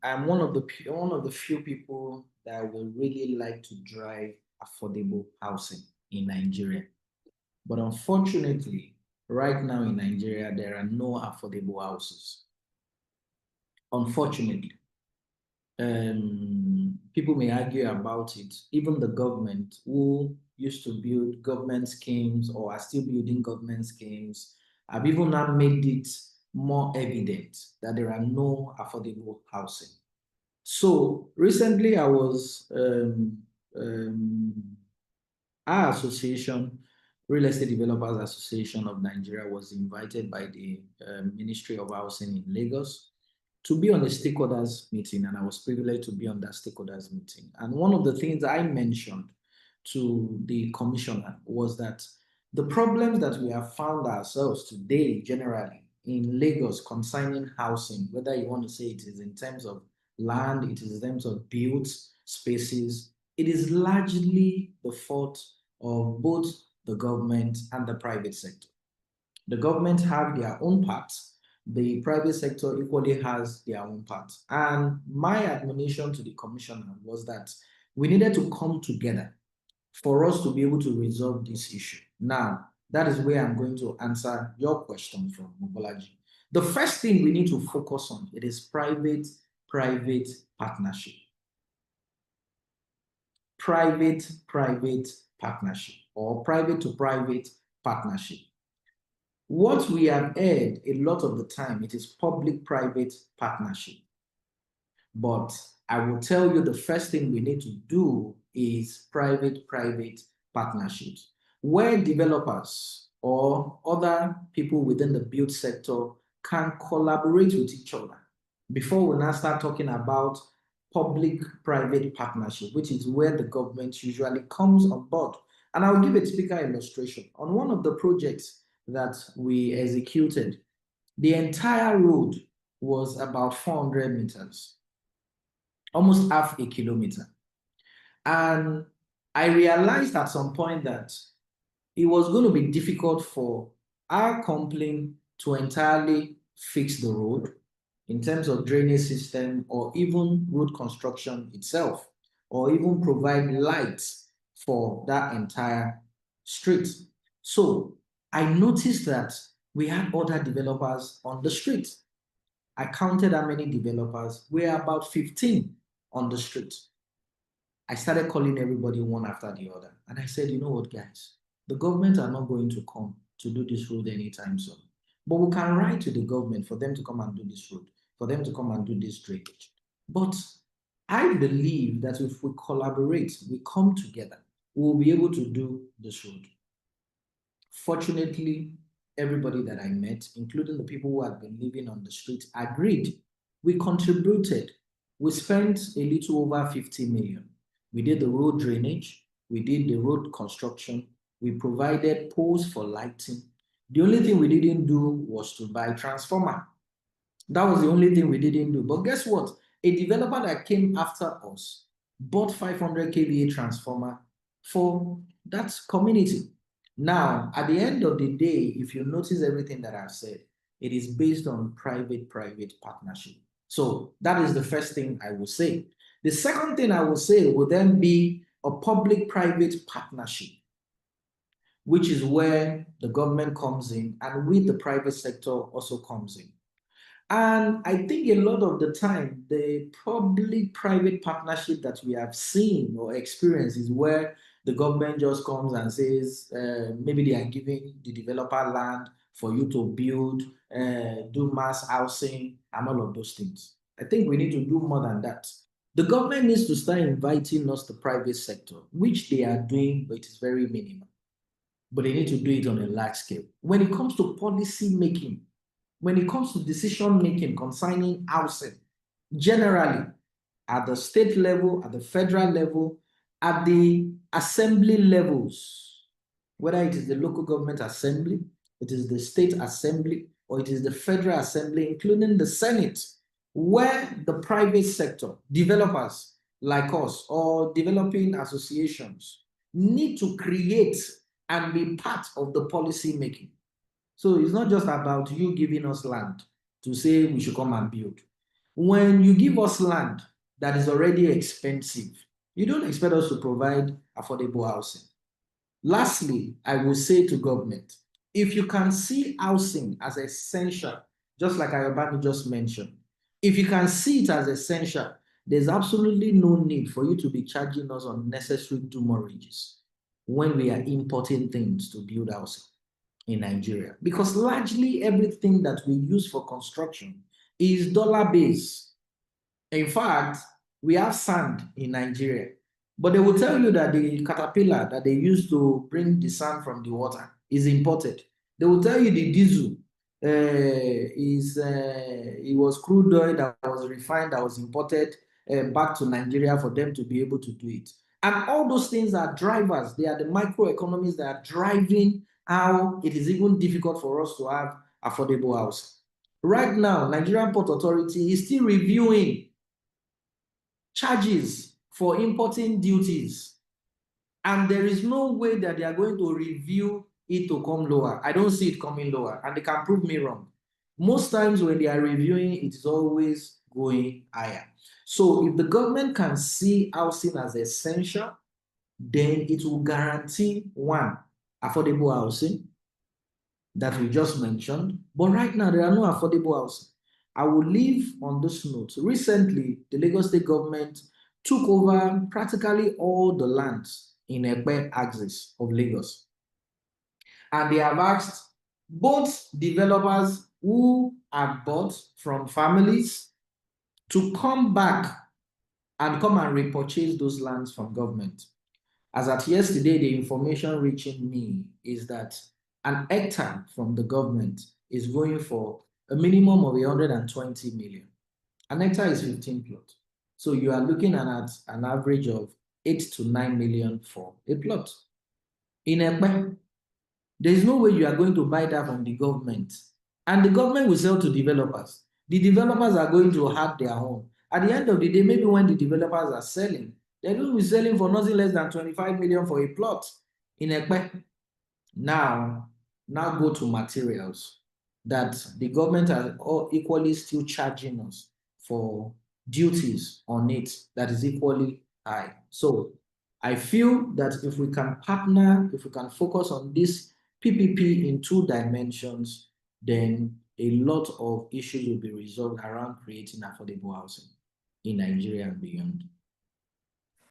I'm one of the few people that will really like to drive affordable housing in Nigeria. But unfortunately, right now in Nigeria, there are no affordable houses. Unfortunately, people may argue about it. Even the government, who used to build government schemes or are still building government schemes, have even now made it more evident that there are no affordable housing. So recently, I was our association, Real Estate Developers Association of Nigeria, was invited by the Ministry of Housing in Lagos to be on a stakeholders meeting, and I was privileged to be on that stakeholders meeting. And one of the things I mentioned to the commissioner was that the problems that we have found ourselves today, generally in Lagos, concerning housing, whether you want to say it is in terms of land, it is in terms of built spaces, it is largely the fault of both the government and the private sector. The government have their own parts. The private sector equally has their own part. And my admonition to the commissioner was that we needed to come together for us to be able to resolve this issue. Now, that is where I'm going to answer your question from Mobolaji. The first thing we need to focus on, it is private partnership. Private partnership or private to private partnership. What we have heard a lot of the time, it is public-private partnership. But I will tell you the first thing we need to do is private-private partnerships, where developers or other people within the build sector can collaborate with each other. Before we now start talking about public-private partnership, which is where the government usually comes on board. And I'll give a typical illustration. On one of the projects that we executed, the entire road was about 400 meters, almost half a kilometer. And I realized at some point that it was going to be difficult for our company to entirely fix the road in terms of drainage system or even road construction itself, or even provide lights for that entire street. So I noticed that we had other developers on the street. I counted how many developers. We are about 15 on the street. I started calling everybody one after the other. And I said, you know what, guys? The government are not going to come to do this road anytime soon. But we can write to the government for them to come and do this road, for them to come and do this drainage. But I believe that if we collaborate, we come together, we'll be able to do this road. Fortunately, everybody that I met, including the people who had been living on the street, agreed. We contributed. We spent a little over 50 million. We did the road drainage, we did the road construction, we provided poles for lighting. The only thing we didn't do was to buy transformer. That was the only thing we didn't do. But guess what? A developer that came after us bought 500 kVA transformer for that community. Now, at the end of the day, if you notice everything that I've said, it is based on private-private partnership. So that is the first thing I will say. The second thing I will say will then be a public-private partnership, which is where the government comes in and with the private sector also comes in. And I think a lot of the time, the public-private partnership that we have seen or experienced is where the government just comes and says, maybe they are giving the developer land for you to build, do mass housing, and all of those things. I think we need to do more than that. The government needs to start inviting us, the private sector, which they are doing, but it is very minimal. But they need to do it on a large scale. When it comes to policy making, when it comes to decision making concerning housing, generally at the state level, at the federal level, at the assembly levels, whether it is the local government assembly, it is the state assembly, or it is the federal assembly, including the Senate, where the private sector, developers like us, or developing associations need to create and be part of the policy making. So it's not just about you giving us land to say we should come and build. When you give us land that is already expensive, you don't expect us to provide affordable housing. Lastly, I will say to government, if you can see housing as essential, just like Ayobami just mentioned, if you can see it as essential, there's absolutely no need for you to be charging us unnecessary demurrages when we are importing things to build housing in Nigeria. Because largely everything that we use for construction is dollar-based. In fact, we have sand in Nigeria, but they will tell you that the caterpillar that they use to bring the sand from the water is imported. They will tell you the diesel it was crude oil that was refined, that was imported back to Nigeria for them to be able to do it. And all those things are drivers. They are the microeconomies that are driving how it is even difficult for us to have affordable housing. Right now, Nigerian Port Authority is still reviewing charges for importing duties. And there is no way that they are going to review it to come lower. I don't see it coming lower, and they can prove me wrong. Most times when they are reviewing, it is always going higher. So if the government can see housing as essential, then it will guarantee, one, affordable housing that we just mentioned. But right now, there are no affordable housing. I will leave on this note. Recently, the Lagos State government took over practically all the lands in Epe axis of Lagos. And they have asked both developers who have bought from families to come back and come and repurchase those lands from government. As at yesterday, the information reaching me is that an hectare from the government is going for a minimum of 120 million. An hectare is 15 plots. So you are looking at an average of 8 to 9 million for a plot. In Ekpe, there is no way you are going to buy that from the government. And the government will sell to developers. The developers are going to have their own. At the end of the day, maybe when the developers are selling, they're going to be selling for nothing less than 25 million for a plot in Ekpe. Now go to materials that the government are all equally still charging us for duties on it that is equally high. So I feel that if we can partner, if we can focus on this PPP in two dimensions, then a lot of issues will be resolved around creating affordable housing in Nigeria and beyond.